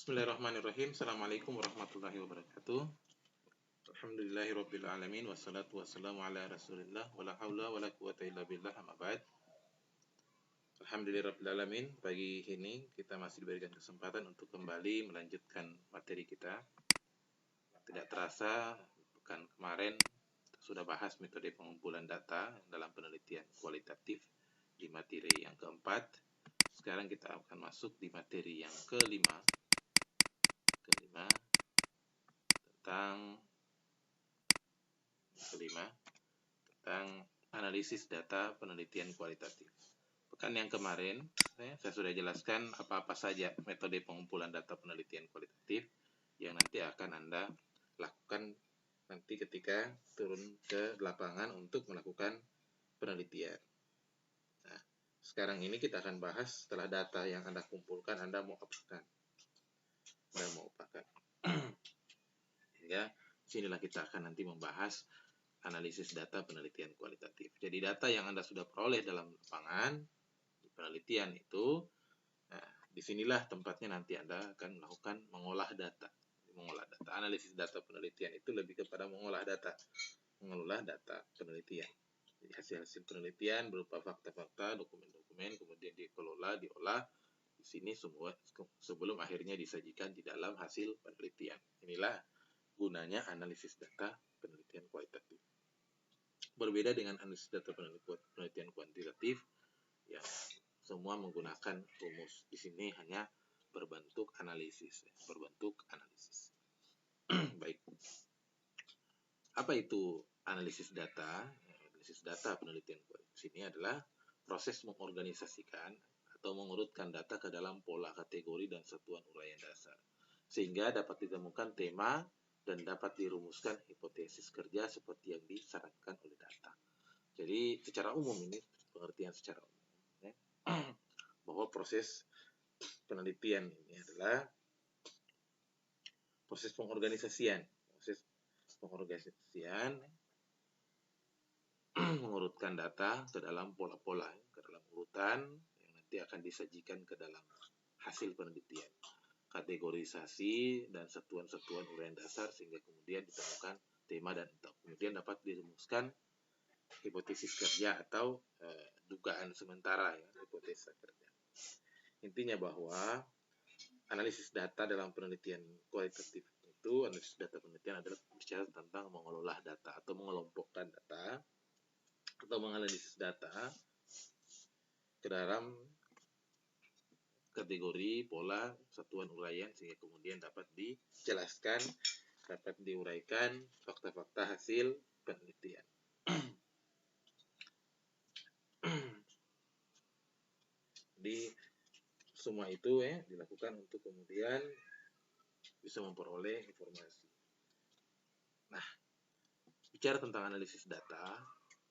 Bismillahirrahmanirrahim. Assalamualaikum warahmatullahi wabarakatuh. Alhamdulillahirabbil alamin wassalatu wassalamu ala Rasulillah wala haula wala quwata illa billah amma ba'd. Alhamdulillahirabbil alamin. Pagi ini kita masih diberikan kesempatan untuk kembali melanjutkan materi kita. Tidak terasa pekan kemarin sudah bahas metode pengumpulan data dalam penelitian kualitatif di materi yang keempat. Sekarang kita akan masuk di materi yang kelima tentang analisis data penelitian kualitatif. Pekan yang kemarin saya sudah jelaskan apa-apa saja metode pengumpulan data penelitian kualitatif yang nanti akan Anda lakukan nanti ketika turun ke lapangan untuk melakukan penelitian. Nah, sekarang ini kita akan bahas setelah data yang Anda kumpulkan, Anda mau apakan. Hingga disinilah kita akan nanti membahas analisis data penelitian kualitatif. Jadi data yang Anda sudah peroleh dalam lapangan, di penelitian itu, nah, disinilah tempatnya nanti Anda akan melakukan mengolah data. Analisis data penelitian itu lebih kepada mengolah data penelitian. Jadi hasil-hasil penelitian berupa fakta-fakta, dokumen-dokumen, kemudian diolah. Di sini semua sebelum akhirnya disajikan di dalam hasil penelitian. Inilah gunanya analisis data penelitian kualitatif. Berbeda dengan analisis data penelitian kuantitatif yang semua menggunakan rumus. Di sini hanya berbentuk analisis. Baik. Apa itu analisis data? Analisis data penelitian kualitatif ini adalah proses mengorganisasikan atau mengurutkan data ke dalam pola kategori dan satuan uraian dasar, sehingga dapat ditemukan tema dan dapat dirumuskan hipotesis kerja seperti yang disarankan oleh data. Jadi secara umum ini pengertian secara umum ya, bahwa proses penelitian ini adalah proses pengorganisasian mengurutkan data ke dalam pola-pola, ke dalam urutan yang nanti akan disajikan ke dalam hasil penelitian, kategorisasi dan satuan-satuan uraian dasar sehingga kemudian ditemukan tema dan kemudian dapat dirumuskan hipotesis kerja atau dugaan sementara ya, hipotesis kerja. Intinya bahwa analisis data dalam penelitian kualitatif itu, analisis data penelitian adalah bicara tentang mengolah data atau mengelompokkan data atau menganalisis data ke dalam kategori, pola, satuan uraian sehingga kemudian dapat dijelaskan, dapat diuraikan fakta-fakta hasil penelitian. Jadi semua itu dilakukan untuk kemudian bisa memperoleh informasi. Nah, bicara tentang analisis data,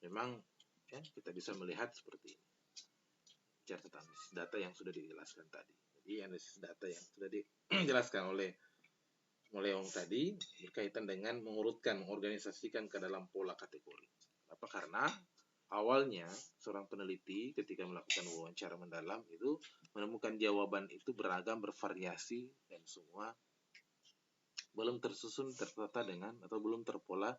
memang kita bisa melihat seperti ini. Bicara tentang analisis data yang sudah dijelaskan tadi. Jadi analisis data yang sudah dijelaskan oleh Leong tadi berkaitan dengan mengorganisasikan ke dalam pola kategori. Kenapa? Karena awalnya seorang peneliti ketika melakukan wawancara mendalam itu menemukan jawaban itu beragam, bervariasi, dan semua belum tersusun, tertata dengan atau belum terpola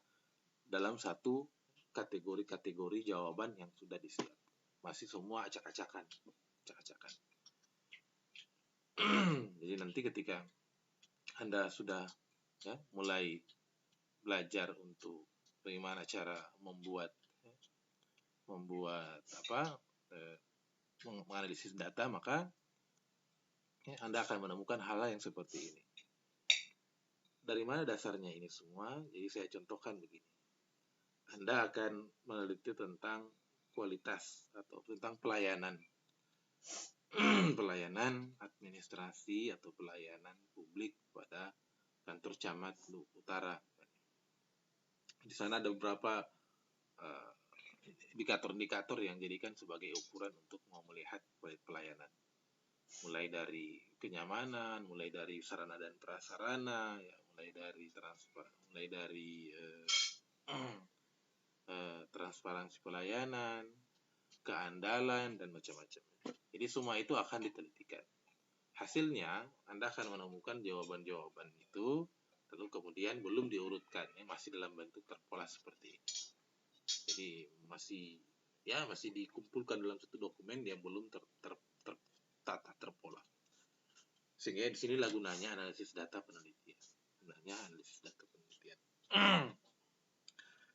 dalam satu kategori-kategori jawaban yang sudah disiapkan. Masih semua acak-acakan. Jadi nanti ketika Anda sudah mulai belajar untuk bagaimana cara membuat menganalisis data, maka Anda akan menemukan hal yang seperti ini. Dari mana dasarnya ini semua? Jadi saya contohkan begini. Anda akan meneliti tentang kualitas atau tentang pelayanan administrasi atau pelayanan publik pada kantor camat Luhuk Utara. Di sana ada beberapa indikator-indikator yang dijadikan sebagai ukuran untuk mau melihat pelayanan. Mulai dari kenyamanan, mulai dari sarana dan prasarana, mulai dari transparansi pelayanan, keandalan, dan macam-macam. Jadi semua itu akan ditelitikan. hasilnya Anda akan menemukan jawaban-jawaban itu, lalu kemudian belum diurutkan, ya, masih dalam bentuk terpola seperti ini. Jadi masih dikumpulkan dalam satu dokumen yang belum tertata terpola. Sehingga di sinilah gunanya analisis data penelitian.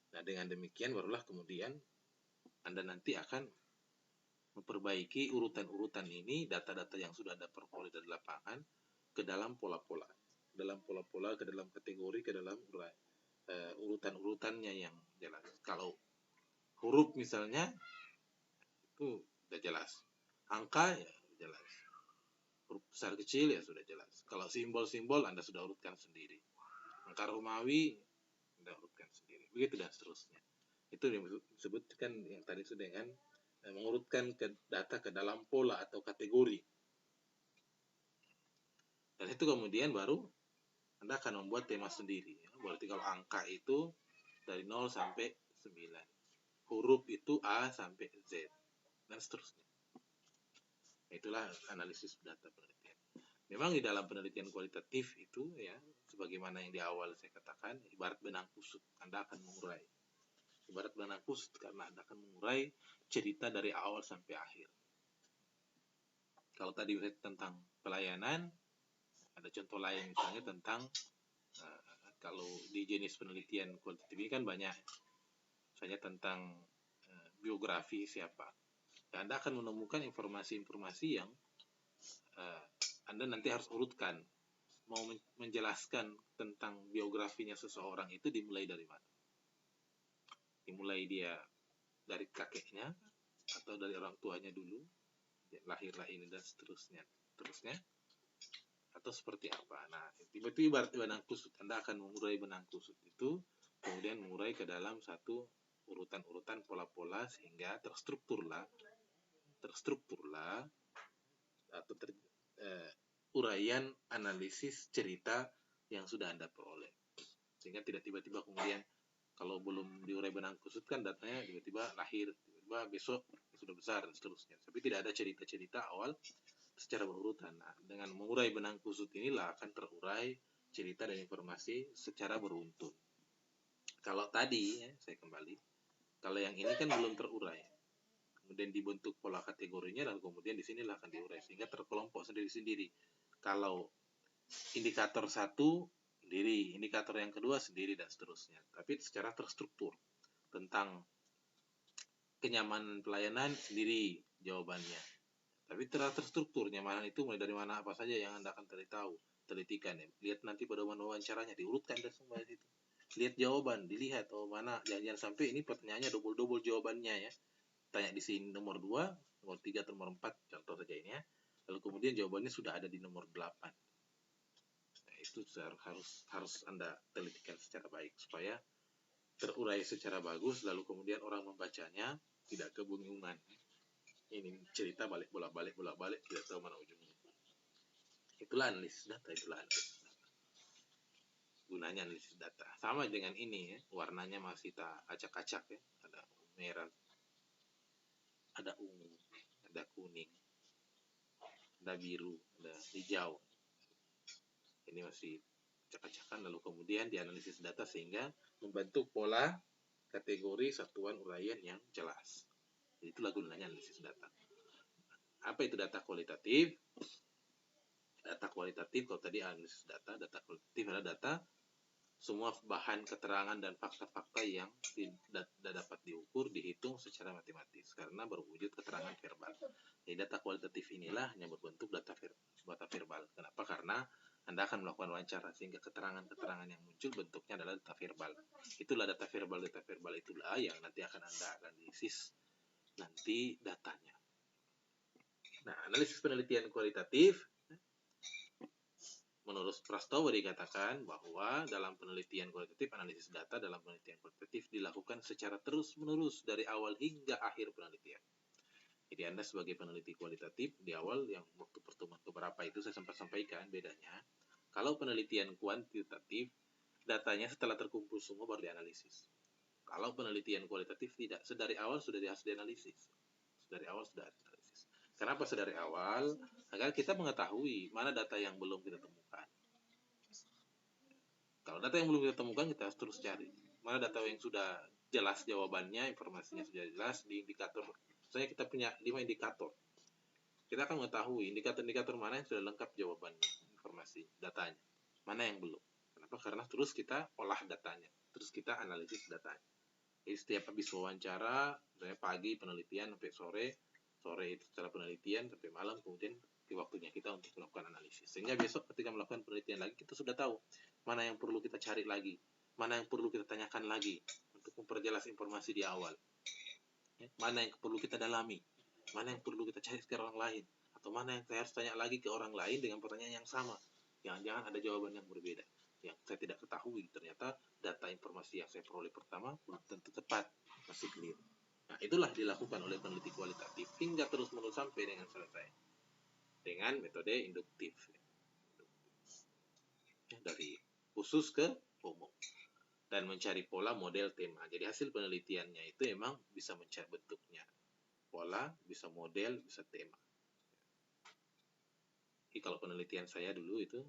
Nah, dengan demikian barulah kemudian Anda nanti akan memperbaiki urutan-urutan ini, data-data yang sudah Anda peroleh dari lapangan, ke dalam pola-pola, ke dalam kategori, ke dalam urutan-urutannya yang jelas. Kalau huruf misalnya, itu sudah jelas. Angka ya jelas. Huruf besar kecil ya sudah jelas. Kalau simbol-simbol Anda sudah urutkan sendiri. Angka Romawi Anda urutkan sendiri. Begitu dan seterusnya. Itu yang disebutkan yang tadi sudah dengan mengurutkan data ke dalam pola atau kategori. Dan itu kemudian baru Anda akan membuat tema sendiri. Berarti kalau angka itu dari 0 sampai 9. Huruf itu A sampai Z. Dan seterusnya. Itulah analisis data penelitian. Memang di dalam penelitian kualitatif itu, ya, sebagaimana yang di awal saya katakan, ibarat benang kusut. Anda akan mengurai. Ibarat benang kusut karena Anda akan mengurai cerita dari awal sampai akhir. Kalau tadi tentang pelayanan, ada contoh lain misalnya tentang kalau di jenis penelitian kualitatif ini kan banyak, misalnya tentang biografi siapa. Dan Anda akan menemukan informasi-informasi yang Anda nanti harus urutkan. Mau menjelaskan tentang biografinya seseorang itu dimulai dari mana? Dimulai dia dari kakeknya atau dari orang tuanya dulu, lahirlah ini dan seterusnya. Atau seperti apa? Nah, tiba-tiba ibarat benang kusut. Anda akan mengurai benang kusut itu, kemudian mengurai ke dalam satu urutan-urutan pola-pola sehingga terstrukturlah atau uraian analisis cerita yang sudah Anda peroleh. Sehingga tidak tiba-tiba kemudian kalau belum diurai benang kusut kan datanya tiba-tiba lahir, tiba-tiba besok sudah besar dan seterusnya. Tapi tidak ada cerita-cerita awal secara berurutan. Nah, dengan mengurai benang kusut inilah akan terurai cerita dan informasi secara beruntun. Kalau tadi, ya, saya kembali, kalau yang ini kan belum terurai. Kemudian dibentuk pola kategorinya, lalu kemudian di sinilah akan diurai sehingga terkelompok sendiri-sendiri. Kalau indikator satu sendiri, indikator yang kedua sendiri dan seterusnya. Tapi secara terstruktur tentang kenyamanan pelayanan sendiri jawabannya. Tapi terstruktur nyamanan itu mulai dari mana apa saja yang Anda akan telitikan ya. Lihat nanti pada wawancaranya diurutkan dan semua itu. Lihat jawaban, dilihat mana jangan sampai ini pertanyaannya double jawabannya ya. Tanya di sini nomor 2, nomor 3, nomor 4, contoh saja ini ya. Lalu kemudian jawabannya sudah ada di nomor 8. Nah, itu harus Anda telitikan secara baik supaya terurai secara bagus, lalu kemudian orang membacanya tidak kebingungan. Ini cerita bolak-balik, tidak tahu mana ujungnya. Itulah analisis data, Gunanya analisis data. Sama dengan ini ya, warnanya masih tak acak-acak ya. Ada merah, ada ungu, ada kuning, ada biru, ada hijau. Ini masih acak-acakan, lalu kemudian dianalisis data sehingga membentuk pola kategori satuan uraian yang jelas. Itulah gunanya analisis data. Apa itu data kualitatif? Data kualitatif, kalau tadi analisis data kualitatif adalah data semua bahan keterangan dan fakta-fakta yang tidak dapat diukur, dihitung secara matematis karena berwujud keterangan verbal. Jadi data kualitatif inilah yang berbentuk data verbal. Kenapa? Karena Anda akan melakukan wawancara sehingga keterangan-keterangan yang muncul bentuknya adalah data verbal. Itulah data verbal itulah yang nanti akan Anda analisis nanti datanya. Nah, analisis penelitian kualitatif menurut Prastowo dikatakan bahwa dalam penelitian kualitatif, analisis data dalam penelitian kualitatif dilakukan secara terus-menerus dari awal hingga akhir penelitian. Jadi Anda sebagai peneliti kualitatif, di awal yang waktu pertemuan beberapa itu saya sempat sampaikan bedanya. Kalau penelitian kuantitatif, datanya setelah terkumpul semua baru dianalisis. Kalau penelitian kualitatif tidak, sedari awal sudah harus dianalisis. Kenapa sedari awal? Agar kita mengetahui mana data yang belum kita temukan. Kalau data yang belum kita temukan, kita harus terus cari. Mana data yang sudah jelas jawabannya, informasinya sudah jelas di indikator. Misalnya kita punya 5 indikator. Kita akan mengetahui indikator-indikator mana yang sudah lengkap jawabannya, informasi, datanya. Mana yang belum. Kenapa? Karena terus kita olah datanya. Terus kita analisis datanya. Jadi setiap habis wawancara, misalnya pagi penelitian sampai sore itu setelah penelitian sampai malam, kemudian di waktunya kita untuk melakukan analisis. Sehingga besok ketika melakukan penelitian lagi, kita sudah tahu mana yang perlu kita cari lagi, mana yang perlu kita tanyakan lagi untuk memperjelas informasi di awal. Mana yang perlu kita dalami, mana yang perlu kita cari ke orang lain, atau mana yang saya harus tanya lagi ke orang lain dengan pertanyaan yang sama. Jangan-jangan ada jawaban yang berbeda yang saya tidak ketahui, ternyata data informasi yang saya peroleh pertama belum tentu tepat, masih keliru. Nah, itulah dilakukan oleh peneliti kualitatif hingga terus-menerus sampai dengan selesai dengan metode induktif, dari khusus ke umum, dan mencari pola, model, tema. Jadi hasil penelitiannya itu emang bisa mencari bentuknya pola, bisa model, bisa tema. Jadi kalau penelitian saya dulu itu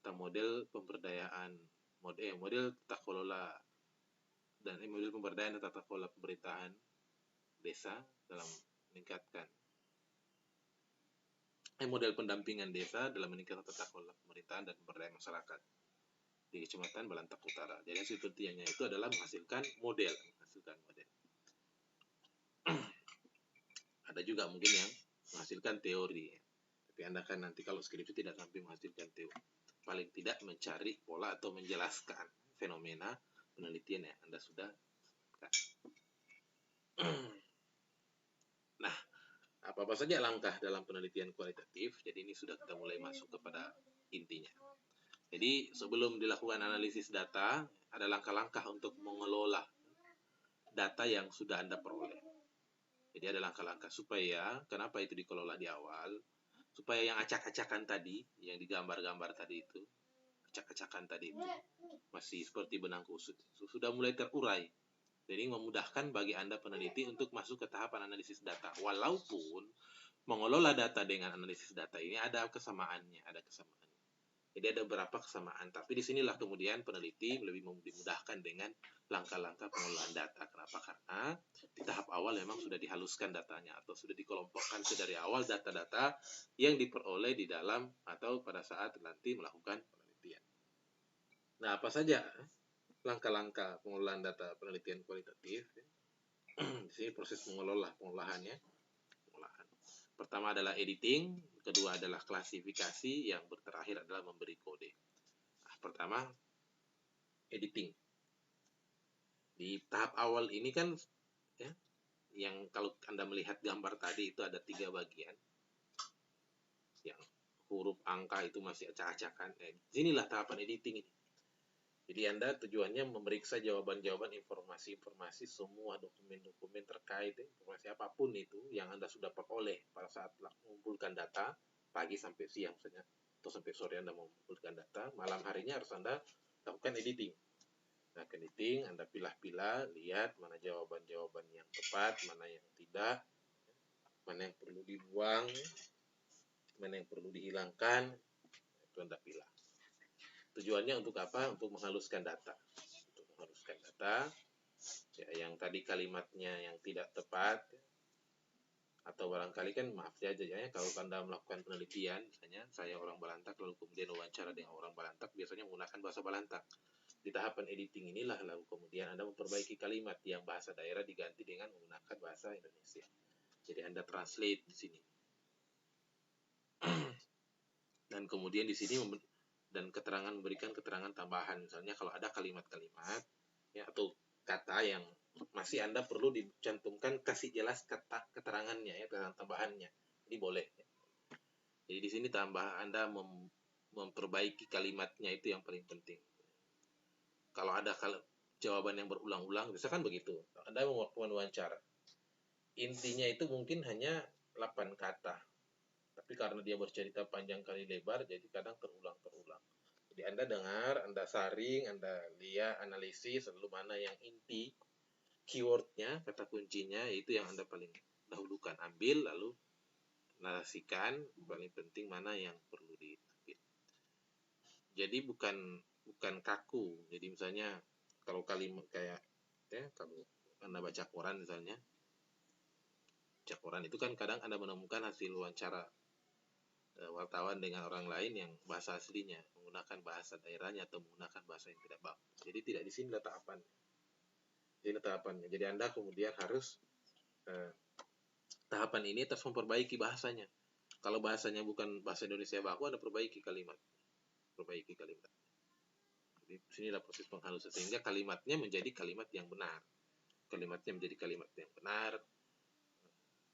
tentang model pemberdayaan, model tata kelola dan model pemberdayaan dan tata kelola pemerintahan desa dalam meningkatkan model pendampingan desa dalam meningkatkan tata kelola pemerintahan dan pemberdayaan masyarakat di Kecamatan Balantak Utara. Jadi hasil penelitiannya itu adalah menghasilkan model. Ada juga mungkin yang menghasilkan teori. Tapi Anda kan nanti kalau skripsi tidak sampai menghasilkan teori. Paling tidak mencari pola atau menjelaskan fenomena penelitian yang Anda sudah lakukan. Nah, apa-apa saja langkah dalam penelitian kualitatif. Jadi ini sudah kita mulai masuk kepada intinya. Jadi sebelum dilakukan analisis data, ada langkah-langkah untuk mengelola data yang sudah Anda peroleh. Jadi ada langkah-langkah supaya, kenapa itu dikelola di awal, supaya yang acak-acakan tadi, yang digambar-gambar tadi itu, acak-acakan tadi itu, masih seperti benang kusut, sudah mulai terurai. Jadi memudahkan bagi Anda peneliti untuk masuk ke tahapan analisis data. Walaupun mengelola data dengan analisis data ini ada kesamaannya, Jadi ada beberapa kesamaan, tapi disinilah kemudian peneliti lebih dimudahkan dengan langkah-langkah pengelolaan data. Kenapa? Karena di tahap awal memang sudah dihaluskan datanya atau sudah dikelompokkan sedari awal data-data yang diperoleh di dalam atau pada saat nanti melakukan penelitian. Nah, apa saja langkah-langkah pengelolaan data penelitian kualitatif? Di sini proses pengolahannya. Pertama adalah editing, kedua adalah klasifikasi, yang terakhir adalah memberi kode. Nah, pertama, editing. Di tahap awal ini kan, ya, yang kalau Anda melihat gambar tadi itu ada 3 bagian. Yang huruf angka itu masih acak-acakan. Inilah tahapan editing ini. Jadi Anda tujuannya memeriksa jawaban-jawaban informasi-informasi semua dokumen-dokumen terkait informasi apapun itu yang Anda sudah peroleh pada saat mengumpulkan data pagi sampai siang misalnya, atau sampai sore Anda mengumpulkan data, malam harinya harus Anda lakukan editing. Nah, editing Anda pilah-pilah, lihat mana jawaban-jawaban yang tepat, mana yang tidak, mana yang perlu dibuang, mana yang perlu dihilangkan, itu Anda pilah. Tujuannya untuk apa? Untuk menghaluskan data. Ya, yang tadi kalimatnya yang tidak tepat, atau barangkali kan maaf saja ya, kalau Anda melakukan penelitian, misalnya saya orang Balantak lalu kemudian wawancara dengan orang Balantak, biasanya menggunakan bahasa Balantak. Di tahapan editing inilah lalu kemudian Anda memperbaiki kalimat yang bahasa daerah diganti dengan menggunakan bahasa Indonesia. Jadi Anda translate di sini. Dan kemudian di sini dan memberikan keterangan tambahan, misalnya kalau ada kalimat-kalimat ya atau kata yang masih Anda perlu dicantumkan, kasih jelas keterangannya ya, keterangan tambahannya. Ini boleh. Jadi di sini Anda memperbaiki kalimatnya, itu yang paling penting. Kalau ada jawaban yang berulang-ulang, misalkan begitu, Anda mau wawancara, intinya itu mungkin hanya 8 kata. Tapi karena dia bercerita panjang kali lebar, jadi kadang terulang. Jadi Anda dengar, Anda saring, Anda lihat, analisis, lalu mana yang inti, keywordnya, kata kuncinya, itu yang Anda paling dahulukan. Ambil, lalu narasikan, paling penting mana yang perlu diambil. Jadi bukan kaku. Jadi misalnya kalau kalimat kayak kalau Anda baca koran misalnya, baca koran itu kan kadang Anda menemukan hasil wawancara wartawan dengan orang lain yang bahasa aslinya menggunakan bahasa daerahnya atau menggunakan bahasa yang tidak baku. Jadi tidak di sini tahapannya. Ini tahapannya. Jadi Anda kemudian harus tahapan ini terus memperbaiki bahasanya. Kalau bahasanya bukan bahasa Indonesia baku, Anda perbaiki kalimat. Jadi sinilah proses penghalusan sehingga kalimatnya menjadi kalimat yang benar.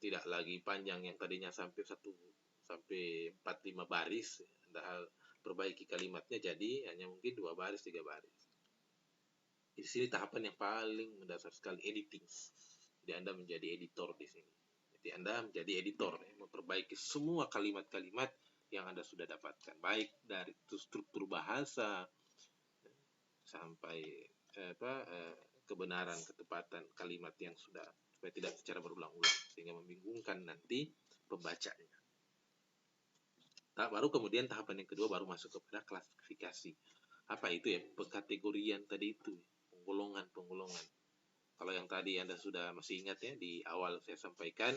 Tidak lagi panjang yang tadinya sampai 4-5 baris. Anda perbaiki kalimatnya jadi hanya mungkin 2 baris, 3 baris. Di sini tahapan yang paling mendasar sekali, editing. Jadi Anda menjadi editor di sini. Jadi Anda menjadi editor, memperbaiki semua kalimat-kalimat yang Anda sudah dapatkan, baik dari struktur bahasa sampai kebenaran, ketepatan kalimat yang sudah, supaya tidak secara berulang-ulang sehingga membingungkan nanti pembacanya. Baru kemudian tahapan yang kedua baru masuk kepada klasifikasi. Apa itu ya? Pengkategorian tadi itu, penggolongan. Kalau yang tadi Anda sudah masih ingat ya, di awal saya sampaikan,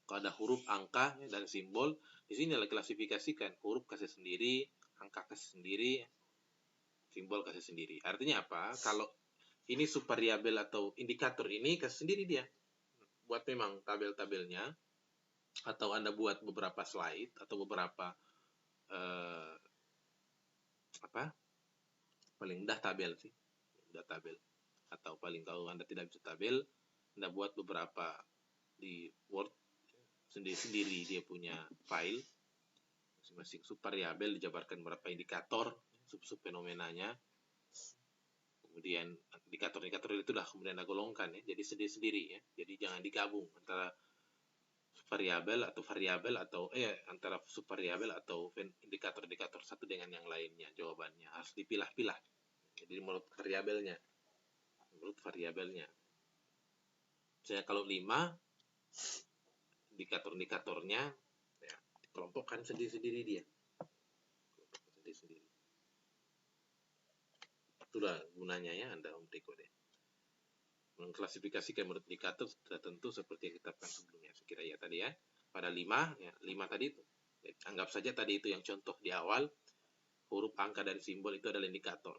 kalau ada huruf, angka, dan simbol, di sini adalah klasifikasikan. Huruf kasih sendiri, angka kasih sendiri, simbol kasih sendiri. Artinya apa? Kalau ini subvariabel atau indikator ini kasih sendiri dia. Buat memang tabel-tabelnya, atau Anda buat beberapa slide atau beberapa paling mudah tabel sih. Atau paling kalau Anda tidak bisa tabel, Anda buat beberapa di Word sendiri dia punya file masing-masing subvariabel, dijabarkan beberapa indikator, sub fenomenanya. Kemudian indikator-indikator itu dah kemudian Anda golongkan ya, jadi sendiri-sendiri ya. Jadi jangan digabung antara variabel atau antara subvariabel atau indikator-indikator satu dengan yang lainnya. Jawabannya harus dipilah-pilah. Jadi menurut variabelnya. Misalnya kalau 5 indikator-indikatornya ya, dikelompokkan sendiri-sendiri dia. Itulah gunanya ya Anda memberi kode. Mengklasifikasikan menurut indikator sudah tentu seperti yang ditetapkan sebelumnya. Saya kira ya tadi ya. Pada 5 tadi itu. Anggap saja tadi itu yang contoh di awal, huruf, angka, dan simbol itu adalah indikator.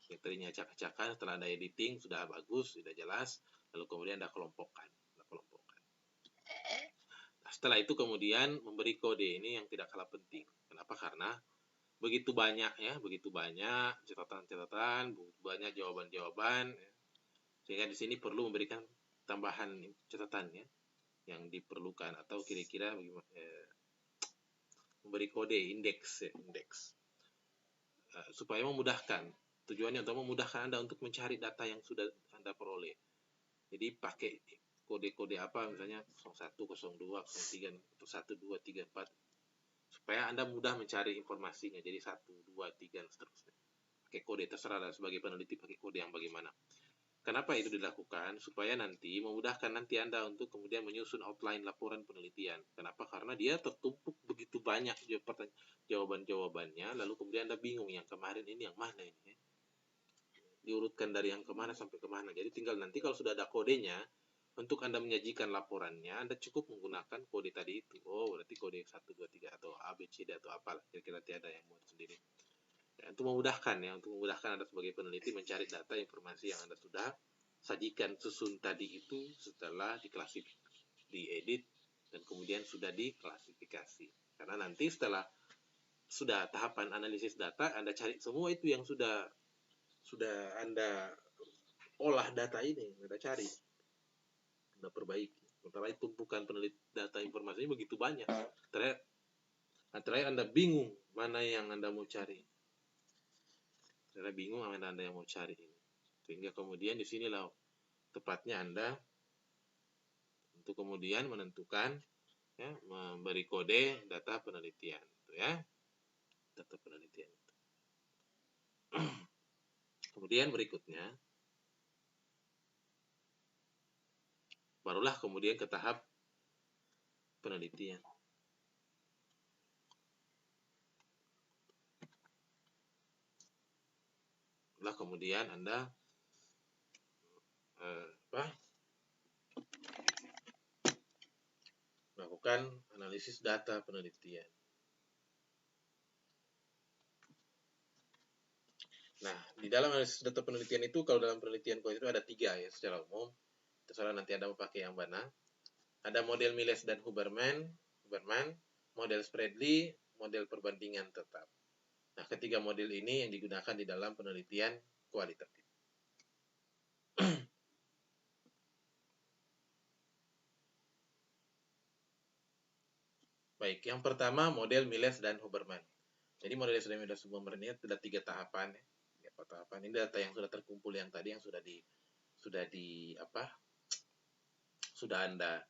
Yang tadinya acak-acakan, setelah Anda editing, sudah bagus, sudah jelas, lalu kemudian Anda kelompokkan. Nah, setelah itu kemudian memberi kode ini yang tidak kalah penting. Kenapa? Karena begitu banyak catatan-catatan, banyak jawaban-jawaban, sehingga di sini perlu memberikan tambahan catatan ya, yang diperlukan atau kira-kira memberi kode indeks supaya memudahkan. Tujuannya untuk memudahkan Anda untuk mencari data yang sudah Anda peroleh. Jadi pakai kode-kode apa, misalnya 01, 02, 03, 12, 3, 4, supaya Anda mudah mencari informasinya. Jadi 1, 2, 3, dan seterusnya. Pakai kode, terserah sebagai peneliti pakai kode yang bagaimana. Kenapa itu dilakukan? Supaya nanti memudahkan nanti Anda untuk kemudian menyusun outline laporan penelitian. Kenapa? Karena dia tertumpuk begitu banyak jawaban-jawabannya, lalu kemudian Anda bingung yang kemarin ini yang mana ini. Diurutkan dari yang kemana sampai kemana. Jadi tinggal nanti kalau sudah ada kodenya, untuk Anda menyajikan laporannya, Anda cukup menggunakan kode tadi itu. Oh, berarti kode 1, 2, 3 atau ABCD atau apalah. Kira-kira tiada yang buat sendiri. Ya, untuk memudahkan Anda sebagai peneliti mencari data informasi yang Anda sudah sajikan susun tadi itu setelah diedit dan kemudian sudah diklasifikasi. Karena nanti setelah sudah tahapan analisis data, Anda cari semua itu yang sudah Anda olah data ini, Anda cari, Anda perbaiki. Sementara itu tumpukan data informasinya begitu banyak. Terakhir Anda bingung mana yang Anda mau cari. Sehingga kemudian di sinilah tepatnya Anda untuk kemudian menentukan ya, memberi kode data penelitian itu ya. Data penelitian itu. Kemudian berikutnya barulah kemudian ke tahap penelitian. Setelah kemudian Anda melakukan analisis data penelitian. Nah, di dalam analisis data penelitian itu, kalau dalam penelitian kualitatif itu ada 3 ya secara umum. Terserah nanti Anda mau pakai yang mana. Ada model Miles dan Huberman, model Spreadly, model perbandingan tetap. Nah, ketiga model ini yang digunakan di dalam penelitian kualitatif. Baik, yang pertama model Miles dan Huberman. Jadi model Miles dan Huberman ini ada 3 tahapan ya. Tahapan ini data yang sudah terkumpul yang tadi yang sudah Anda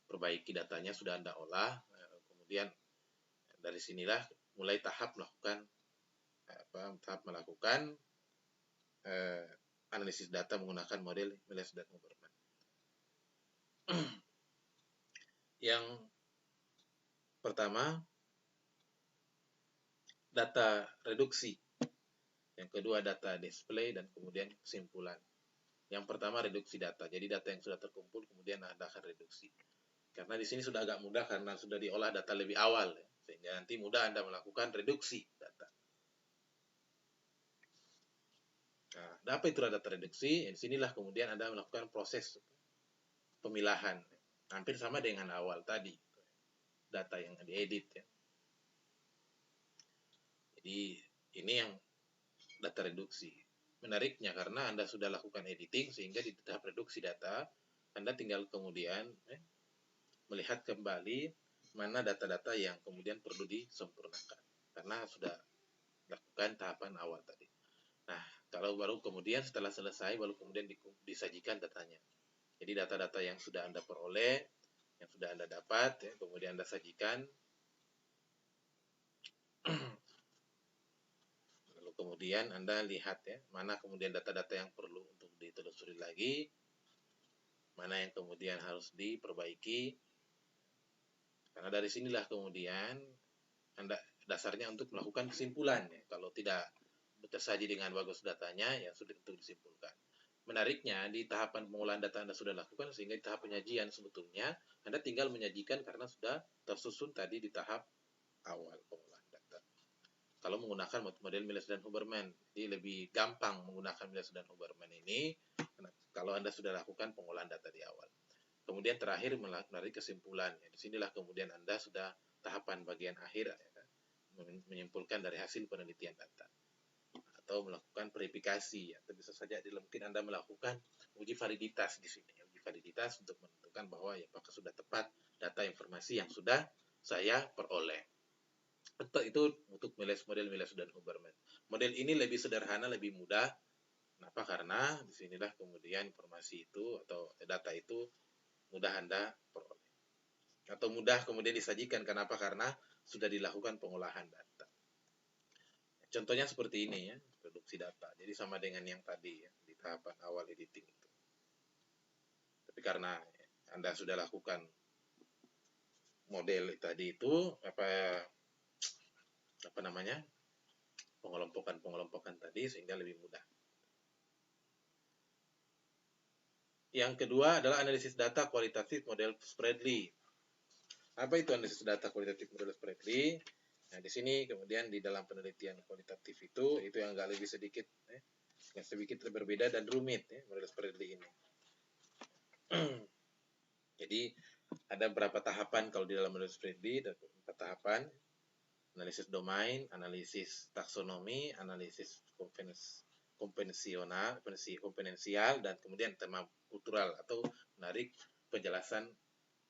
perbaiki datanya, sudah Anda olah, kemudian dari sinilah mulai tahap melakukan analisis data menggunakan model Miles dan Huberman. Yang pertama, data reduksi. Yang kedua, data display, dan kemudian kesimpulan. Yang pertama, reduksi data. Jadi data yang sudah terkumpul, kemudian Anda akan reduksi. Karena di sini sudah agak mudah karena sudah diolah data lebih awal, ya. Sehingga nanti mudah Anda melakukan reduksi data. Nah, apa itu data reduksi? Di sinilah kemudian Anda melakukan proses pemilahan. Hampir sama dengan awal tadi. Data yang diedit, ya. Jadi ini yang data reduksi. Menariknya karena Anda sudah lakukan editing sehingga di tahap reduksi data Anda tinggal kemudian melihat kembali mana data-data yang kemudian perlu disempurnakan karena sudah lakukan tahapan awal tadi. Nah, kalau baru kemudian setelah selesai baru kemudian disajikan datanya. Jadi data-data yang sudah Anda peroleh, yang sudah Anda dapat, ya, kemudian Anda sajikan. Kemudian Anda lihat ya, mana kemudian data-data yang perlu untuk ditelusuri lagi, mana yang kemudian harus diperbaiki. Karena dari sinilah kemudian Anda dasarnya untuk melakukan kesimpulan ya. Kalau tidak tersaji dengan bagus datanya, ya sulit untuk disimpulkan. Menariknya, di tahapan pengolahan data Anda sudah lakukan, sehingga di tahap penyajian sebetulnya Anda tinggal menyajikan karena sudah tersusun tadi di tahap awal pengolahan data. Kalau menggunakan model Miles dan Huberman, jadi lebih gampang menggunakan Miles dan Huberman ini kalau Anda sudah lakukan pengolahan data di awal. Kemudian terakhir menarik kesimpulan. Di sinilah kemudian Anda sudah tahapan bagian akhir ya, menyimpulkan dari hasil penelitian data atau melakukan verifikasi atau bisa saja mungkin Anda melakukan uji validitas di sini. Uji validitas untuk menentukan bahwa ya apakah sudah tepat data informasi yang sudah saya peroleh. Itu untuk model Miles dan Huberman. Model ini lebih sederhana, lebih mudah. Kenapa? Karena disinilah kemudian informasi itu atau data itu mudah Anda peroleh. Atau mudah kemudian disajikan. Kenapa? Karena sudah dilakukan pengolahan data. Contohnya seperti ini ya, reduksi data. Jadi sama dengan yang tadi ya, di tahapan awal editing itu. Tapi karena Anda sudah lakukan model tadi itu, apa namanya, pengelompokan tadi sehingga lebih mudah. Yang kedua adalah analisis data kualitatif model Spreadly. Apa itu analisis data kualitatif model Spreadly? Nah, di sini kemudian di dalam penelitian kualitatif itu yang agak lebih sedikit berbeda dan rumit ya, model Spreadly ini. Jadi ada beberapa tahapan kalau di dalam model Spreadly, ada beberapa tahapan: analisis domain, analisis taksonomi, analisis komponensial, dan kemudian tema kultural atau menarik penjelasan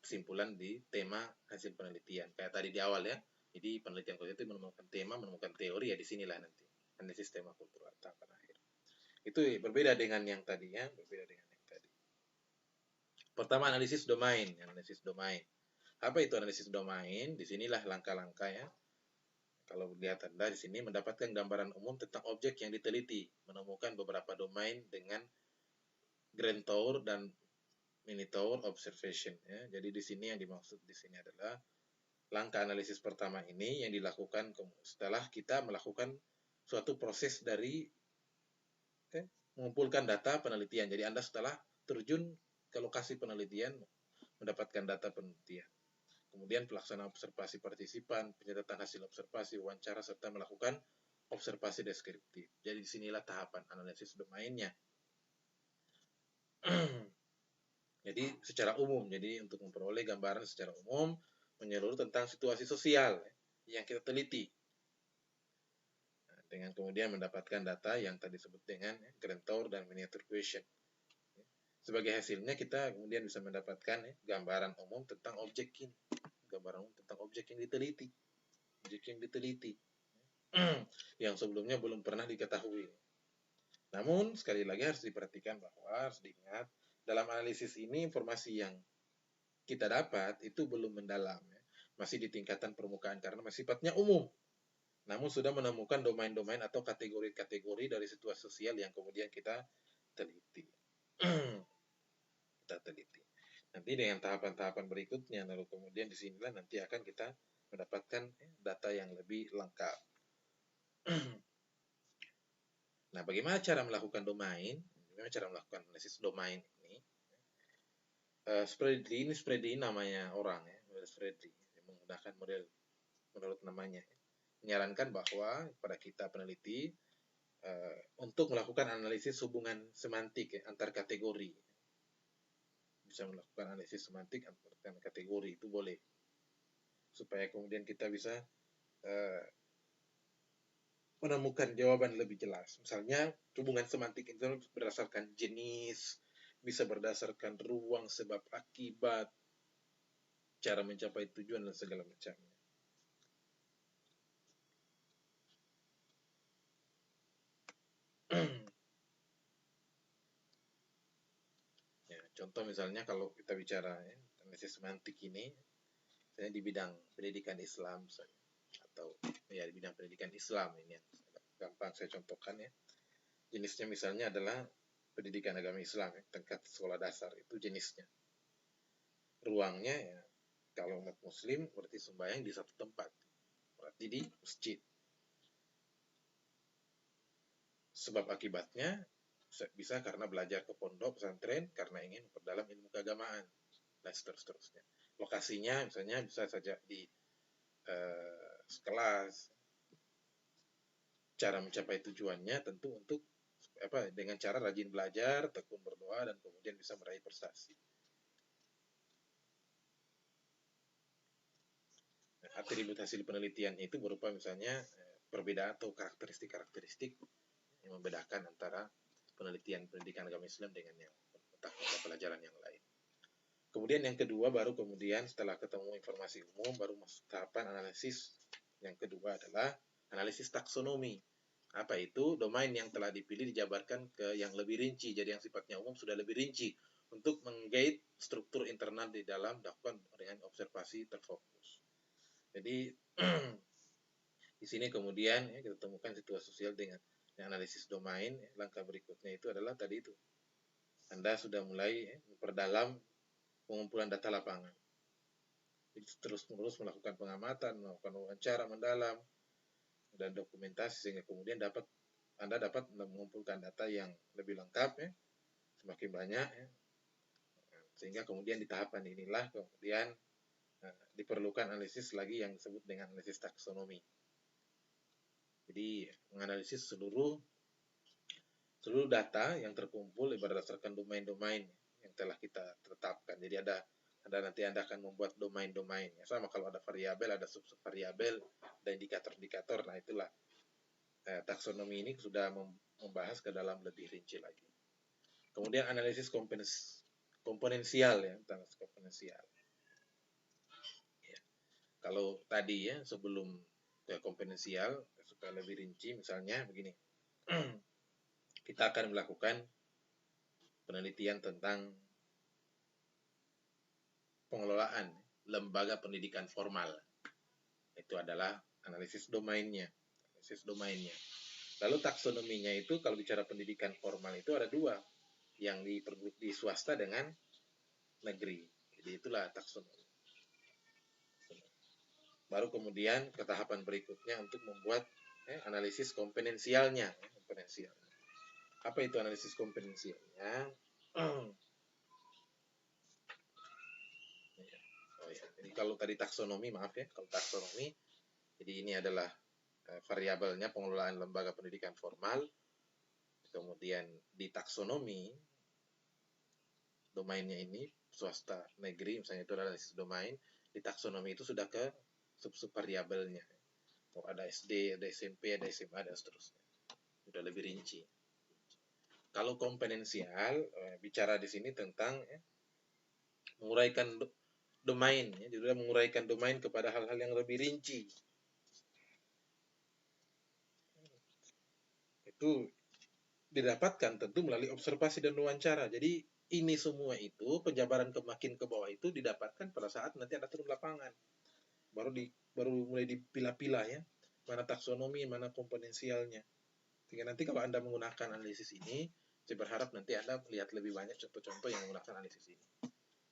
kesimpulan di tema hasil penelitian. Kayak tadi di awal ya. Jadi penelitian kualitatif menemukan tema, menemukan teori, ya di sinilah nanti analisis tema kultural tahapan akhir. Itu berbeda dengan yang tadi ya, Pertama analisis domain. Apa itu analisis domain? Di sinilah langkah-langkah ya. Kalau lihat Anda di sini mendapatkan gambaran umum tentang objek yang diteliti, menemukan beberapa domain dengan Grand Tour dan Mini Tour observation ya. Jadi di sini yang dimaksud di sini adalah langkah analisis pertama ini yang dilakukan setelah kita melakukan suatu proses dari mengumpulkan data penelitian. Jadi Anda setelah terjun ke lokasi penelitian mendapatkan data penelitian. Kemudian pelaksanaan observasi partisipan, pencatatan hasil observasi, wawancara, serta melakukan observasi deskriptif. Jadi disinilah tahapan analisis domainnya. Jadi secara umum, jadi untuk memperoleh gambaran secara umum menyeluruh tentang situasi sosial yang kita teliti. Dengan kemudian mendapatkan data yang tadi disebut dengan grand tour dan miniature question. Sebagai hasilnya kita kemudian bisa mendapatkan gambaran umum tentang objek ini. Gambaran umum tentang objek yang diteliti. Objek yang diteliti. Yang sebelumnya belum pernah diketahui. Namun sekali lagi harus diperhatikan bahwa harus diingat dalam analisis ini informasi yang kita dapat itu belum mendalam, masih di tingkatan permukaan karena masih sifatnya umum. Namun sudah menemukan domain-domain atau kategori-kategori dari situasi sosial yang kemudian kita teliti. Kita teliti. Nanti dengan tahapan-tahapan berikutnya, lalu kemudian disinilah nanti akan kita mendapatkan data yang lebih lengkap. Nah, bagaimana cara melakukan domain? Bagaimana cara melakukan analisis domain ini? Spreadly namanya orang ya, model Spreadly yang menggunakan model menurut namanya. Menyarankan bahwa pada kita peneliti untuk melakukan analisis hubungan semantik antar kategori. Bisa melakukan analisis semantik antar kategori itu boleh. Supaya kemudian kita bisa menemukan jawaban lebih jelas. Misalnya hubungan semantik itu berdasarkan jenis, bisa berdasarkan ruang sebab akibat, cara mencapai tujuan dan segala macamnya. Ya, contoh misalnya kalau kita bicara analisis semantik ini, misalnya di bidang pendidikan Islam misalnya, atau ya di bidang pendidikan Islam ini yang gampang saya contohkan ya. Jenisnya misalnya adalah pendidikan agama Islam tingkat sekolah dasar itu jenisnya. Ruangnya ya kalau umat muslim berarti sembahyang di satu tempat, berarti di masjid. Sebab akibatnya bisa karena belajar ke pondok pesantren karena ingin memperdalam ilmu keagamaan dan seterusnya. Lokasinya misalnya bisa saja di kelas. Cara mencapai tujuannya tentu untuk dengan cara rajin belajar, tekun berdoa, dan kemudian bisa meraih prestasi. Atribut hasil penelitian itu berupa misalnya perbedaan atau karakteristik yang membedakan antara penelitian pendidikan agama Islam dengan yang mata pelajaran yang lain. Kemudian yang kedua baru kemudian setelah ketemu informasi umum baru masuk tahapan analisis. Yang kedua adalah analisis taksonomi. Apa itu? Domain yang telah dipilih dijabarkan ke yang lebih rinci. Jadi yang sifatnya umum sudah lebih rinci untuk menggait struktur internal di dalam dilakukan dengan observasi terfokus. Jadi di sini kemudian kita temukan situasi sosial dengan analisis domain. Langkah berikutnya itu adalah tadi itu. Anda sudah mulai memperdalam pengumpulan data lapangan. Jadi terus-menerus melakukan pengamatan, melakukan wawancara mendalam, dan dokumentasi sehingga kemudian Anda dapat mengumpulkan data yang lebih lengkap semakin banyak sehingga kemudian di tahapan inilah kemudian diperlukan analisis lagi yang disebut dengan analisis taksonomi. Jadi menganalisis seluruh data yang terkumpul berdasarkan domain-domain yang telah kita tetapkan. Jadi nanti Anda akan membuat domain-domain. Sama kalau ada variabel, ada sub-variabel, ada indikator-indikator. Nah itulah taksonomi ini sudah membahas ke dalam lebih rinci lagi. Kemudian analisis komponensial analisis komponensial. Ya. Kalau tadi sebelum ke komponensial supaya lebih rinci misalnya begini. Kita akan melakukan penelitian tentang pengelolaan lembaga pendidikan formal. Itu adalah analisis domainnya. Lalu taksonominya itu kalau bicara pendidikan formal itu ada dua, yang di swasta dengan negeri. Jadi itulah taksonomi. Baru kemudian ke tahapan berikutnya untuk membuat analisis komponensialnya. Apa itu analisis kompetensialnya? Oh ya, jadi kalau tadi taksonomi, maaf ya, kalau taksonomi, jadi ini adalah variabelnya pengelolaan lembaga pendidikan formal. Kemudian di taksonomi, domainnya ini swasta negeri, misalnya itu adalah analisis domain. Di taksonomi itu sudah ke sub-sub variabelnya. Oh, ada SD, ada SMP, ada SMA, dan seterusnya. Sudah lebih rinci. Kalau komponensial, bicara di sini tentang menguraikan domain, ya, jadi menguraikan domain kepada hal-hal yang lebih rinci. Itu didapatkan tentu melalui observasi dan wawancara. Jadi ini semua itu penjabaran makin ke bawah itu didapatkan pada saat nanti Anda turun lapangan. Baru mulai dipilah-pilah ya, mana taksonomi, mana komponensialnya. Sehingga nanti kalau Anda menggunakan analisis ini, saya berharap nanti Anda melihat lebih banyak contoh-contoh yang menggunakan analisis ini.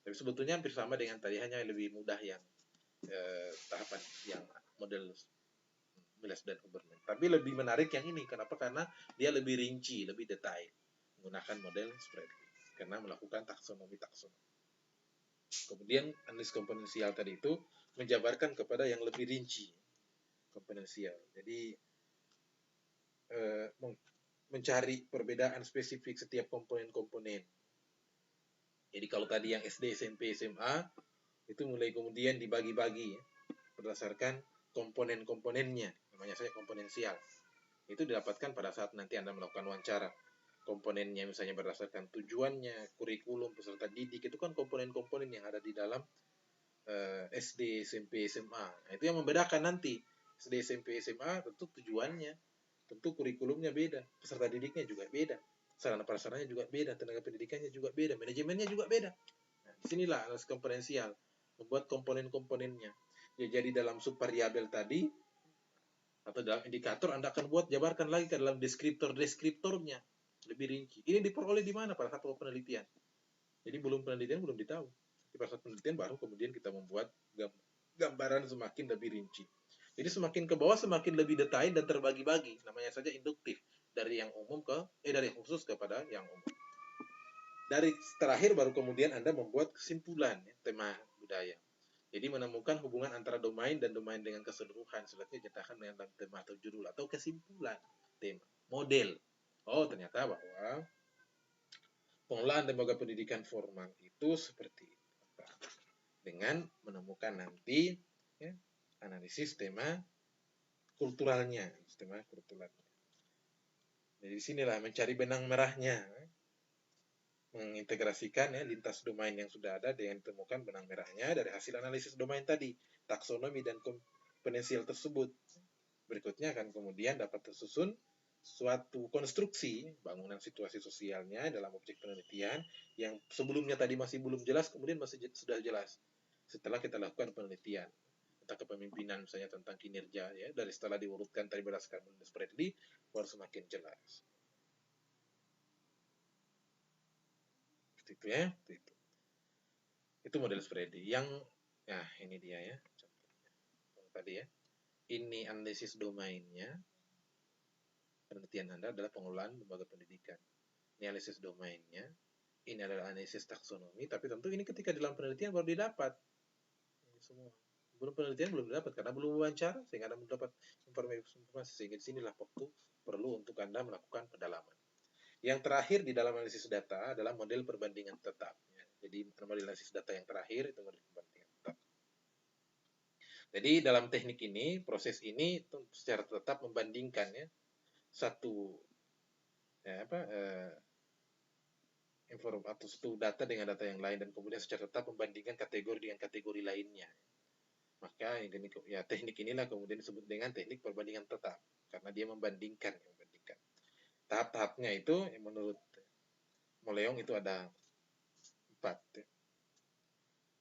Tapi sebetulnya hampir sama dengan tadi, hanya lebih mudah yang tahapan yang model Miles dan Huberman. Tapi lebih menarik yang ini. Kenapa? Karena dia lebih rinci, lebih detail menggunakan model spreadsheet karena melakukan taksonomi. Kemudian analisis komponensial tadi itu menjabarkan kepada yang lebih rinci komponensial. Jadi mencari perbedaan spesifik setiap komponen-komponen. Jadi kalau tadi yang SD, SMP, SMA itu mulai kemudian dibagi-bagi ya, berdasarkan komponen-komponennya, namanya saja komponensial. Itu didapatkan pada saat nanti Anda melakukan wawancara. Komponennya misalnya berdasarkan tujuannya, kurikulum, peserta didik, itu kan komponen-komponen yang ada di dalam SD, SMP, SMA. Nah, itu yang membedakan nanti. SD, SMP, SMA tentu tujuannya, tentu kurikulumnya beda, peserta didiknya juga beda, sarana prasarannya juga beda, tenaga pendidikannya juga beda, manajemennya juga beda. Nah, disinilah analisis komponensial, membuat komponen-komponennya. Ya, jadi dalam subvariabel tadi, atau dalam indikator Anda akan buat jabarkan lagi ke dalam deskriptornya lebih rinci. Ini diperoleh di mana pada saat penelitian. Jadi belum penelitian belum ditahu. Pada saat penelitian baru kemudian kita membuat gambaran semakin lebih rinci. Jadi semakin ke bawah semakin lebih detail dan terbagi-bagi. Namanya saja induktif. Dari yang umum dari yang khusus kepada yang umum. Dari terakhir baru kemudian Anda membuat kesimpulan ya, tema budaya. Jadi menemukan hubungan antara domain dan domain dengan keseluruhan. Selanjutnya nyatakan dengan tema atau judul atau kesimpulan tema. Model. Oh, ternyata bahwa pengelolaan lembaga pendidikan formal itu seperti apa? Dengan menemukan nanti ya, analisis tema kulturalnya. Tema kulturalnya. Jadi disinilah mencari benang merahnya. Mengintegrasikan ya lintas domain yang sudah ada dengan ditemukan benang merahnya dari hasil analisis domain tadi, taksonomi dan komponensial tersebut. Berikutnya akan kemudian dapat tersusun suatu konstruksi bangunan situasi sosialnya dalam objek penelitian yang sebelumnya tadi masih belum jelas, kemudian sudah jelas setelah kita lakukan penelitian tentang kepemimpinan misalnya tentang kinerja ya, dari setelah diurutkan tadi berdasarkan model Spradley baru semakin jelas. Itu ya, itu model Spradley. Yang ini dia ya contohnya tadi ya. Ini analisis domainnya. Penelitian Anda adalah pengelolaan lembaga pendidikan. Ini analisis domainnya. Ini adalah analisis taksonomi. Tapi tentu ini ketika dalam penelitian baru didapat. Ini semua. Belum penelitian belum didapat karena belum wawancara sehingga Anda belum dapat informasi. Sehingga disinilah waktu perlu untuk Anda melakukan pendalaman. Yang terakhir di dalam analisis data adalah model perbandingan tetap. Jadi model analisis data yang terakhir itu model perbandingan tetap. Jadi dalam teknik ini, proses ini secara tetap membandingkan ya satu atau satu data dengan data yang lain dan kemudian secara tetap membandingkan kategori dengan kategori lainnya. Maka ya teknik inilah kemudian disebut dengan teknik perbandingan tetap karena dia membandingkan. Tahap-tahapnya itu menurut Moleong itu ada 4.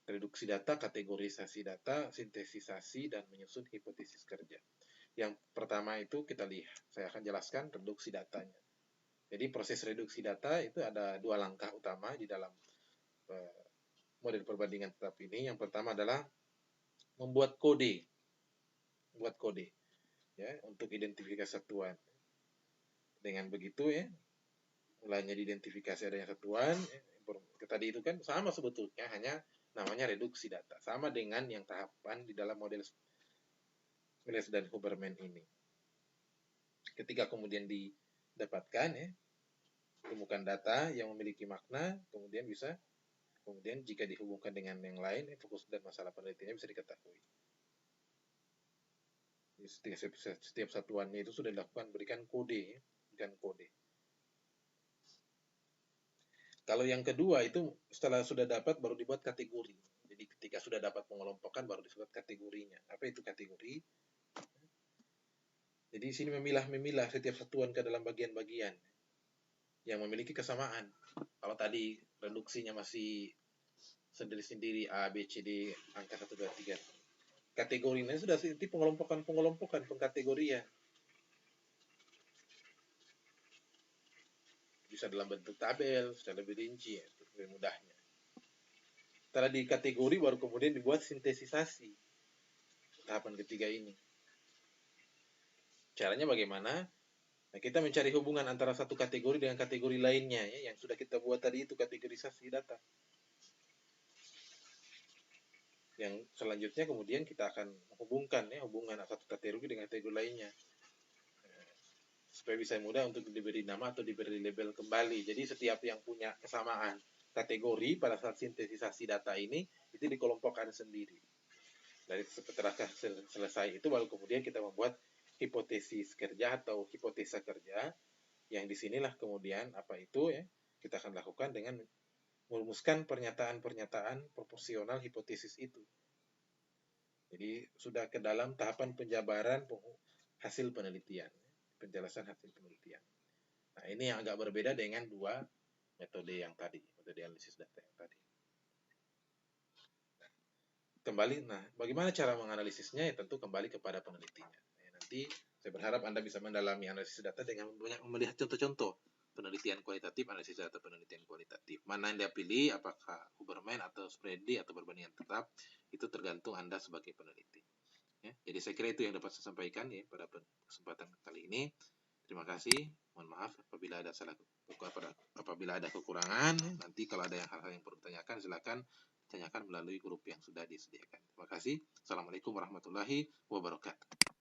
Reduksi data, kategorisasi data, sintesisasi, dan menyusun hipotesis kerja. Yang pertama itu kita lihat, saya akan jelaskan reduksi datanya. Jadi proses reduksi data itu ada 2 langkah utama di dalam model perbandingan tetap ini. Yang pertama adalah membuat kode. Ya, untuk identifikasi satuan. Dengan begitu ya, lainnya diidentifikasi adanya satuan, tadi itu kan sama sebetulnya, hanya namanya reduksi data. Sama dengan yang tahapan di dalam model Smiles dan Huberman ini. Ketika kemudian didapatkan, temukan data yang memiliki makna, kemudian jika dihubungkan dengan yang lain, fokus dan masalah penelitiannya bisa diketahui. Setiap satuannya itu sudah dilakukan, berikan kode. Kalau yang kedua itu setelah sudah dapat baru dibuat kategori. Jadi ketika sudah dapat pengelompokan baru disebut kategorinya. Apa itu kategori? Jadi di sini memilah setiap satuan ke dalam bagian-bagian yang memiliki kesamaan. Kalau tadi reduksinya masih sendiri-sendiri A, B, C, D, angka 1, 2, 3. Kategorinya sudah seperti pengelompokan, pengkategorian. Bisa dalam bentuk tabel, sudah lebih rinci, lebih mudahnya. Setelah di kategori baru kemudian dibuat sintesisasi. Tahapan ketiga ini. Caranya bagaimana? Nah, kita mencari hubungan antara satu kategori dengan kategori lainnya, yang sudah kita buat tadi itu kategorisasi data. Yang selanjutnya kemudian kita akan menghubungkan hubungan satu kategori dengan kategori lainnya. Supaya bisa mudah untuk diberi nama atau diberi label kembali. Jadi setiap yang punya kesamaan kategori pada saat sintesisasi data ini itu dikelompokkan sendiri. Dari setelah selesai itu baru kemudian kita membuat hipotesis kerja atau hipotesa kerja, yang disinilah kemudian apa itu kita akan lakukan dengan merumuskan pernyataan-pernyataan proporsional hipotesis itu. Jadi sudah ke dalam tahapan penjabaran hasil penelitian, penjelasan hasil penelitian. Nah, ini yang agak berbeda dengan dua metode yang tadi, metode analisis data yang tadi. Kembali, bagaimana cara menganalisisnya? Tentu kembali kepada penelitinya. Nanti saya berharap Anda bisa mendalami analisis data dengan banyak melihat contoh-contoh penelitian kualitatif, analisis data penelitian kualitatif. Mana yang dia pilih, apakah Huberman atau Spready atau perbandingan tetap, itu tergantung Anda sebagai peneliti. Jadi saya kira itu yang dapat saya sampaikan pada kesempatan kali ini. Terima kasih. Mohon maaf apabila ada kekurangan. Nanti kalau ada hal-hal yang perlu ditanyakan, silakan tanyakan melalui grup yang sudah disediakan. Terima kasih. Assalamualaikum warahmatullahi wabarakatuh.